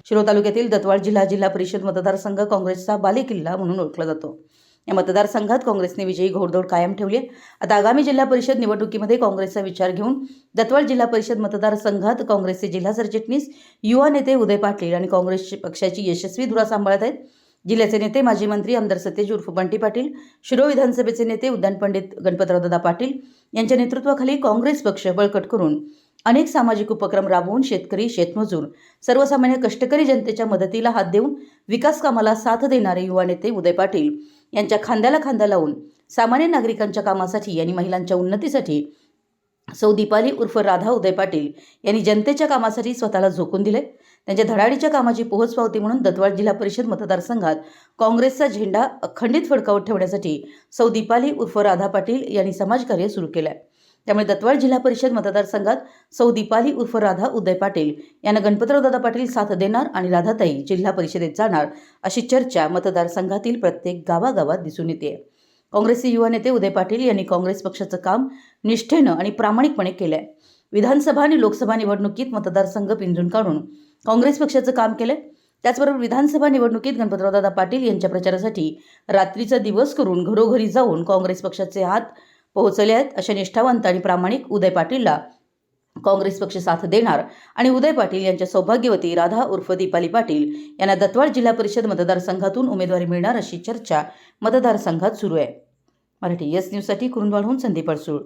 शिरोळ तालुक्यातील दत्तवाड जिल्हा परिषद मतदारसंघ काँग्रेसचा बालेकिल्ला म्हणून ओळखला जातो। या मतदारसंघात काँग्रेसने विजयी घोडदौड कायम ठेवली आहे। आता आगामी जिल्हा परिषद निवडणुकीमध्ये काँग्रेसचा विचार घेऊन दत्तवाड जिल्हा परिषद मतदारसंघात काँग्रेसचे जिल्हा सरचिटणीस युवा नेते उदय पाटील आणि काँग्रेस पक्षाची यशस्वी धुरा सांभाळत आहेत। जिल्ह्याचे नेते माजी मंत्री आमदार सतेज उर्फ बंटी पाटील, शिरोळ विधानसभेचे नेते उद्यान पंडित गणपतरावदादा पाटील यांच्या नेतृत्वाखाली काँग्रेस पक्ष बळकट करून अनेक सामाजिक उपक्रम राबवून शेतकरी, शेतमजूर, सर्वसामान्य कष्टकरी जनतेच्या मदतीला हात देऊन विकास कामाला साथ देणारे युवा नेते उदय पाटील यांच्या खांद्याला खांदा लावून सामान्य नागरिकांच्या कामासाठी आणि महिलांच्या उन्नतीसाठी सौ दीपाली उर्फ राधा उदय पाटील यांनी जनतेच्या कामासाठी स्वतःला झोकून दिले। त्यांच्या धडाडीच्या कामाची पोहोचपावती म्हणून दत्तवाड जिल्हा परिषद मतदारसंघात काँग्रेसचा झेंडा अखंडित फडकावत ठेवण्यासाठी सौ दीपाली उर्फ राधा पाटील यांनी समाजकार्य सुरू केले आहे। त्यामुळे दत्तवाड जिल्हा परिषद मतदारसंघात सौ दीपाली उर्फ राधा उदय पाटील यांना गणपतरावदादा पाटील साथ देणार आणि राधाताई जिल्हा परिषदेत जाणार अशी चर्चा मतदारसंघातील प्रत्येक गावागावात दिसून येते। काँग्रेसचे युवा नेते उदय पाटील यांनी काँग्रेस पक्षाचं काम निष्ठेनं आणि प्रामाणिकपणे केलंय। विधानसभा आणि लोकसभा निवडणुकीत मतदारसंघ पिंजून काढून काँग्रेस पक्षाचं काम केलंय। त्याचबरोबर विधानसभा निवडणुकीत गणपतरावदादा पाटील यांच्या प्रचारासाठी रात्रीचा दिवस करून घरोघरी जाऊन काँग्रेस पक्षाचे हात पोहोचले आहेत। अशा निष्ठावंत आणि प्रामाणिक उदय पाटीलला काँग्रेस पक्ष साथ देणार आणि उदय पाटील यांच्या सौभाग्यवती राधा उर्फ दीपाली पाटील यांना दत्तवाड जिल्हा परिषद मतदारसंघातून उमेदवारी मिळणार अशी चर्चा मतदारसंघात सुरू आहे। मराठी एस न्यूजसाठी कुरुंदवाडहून संदीप अडसूळ।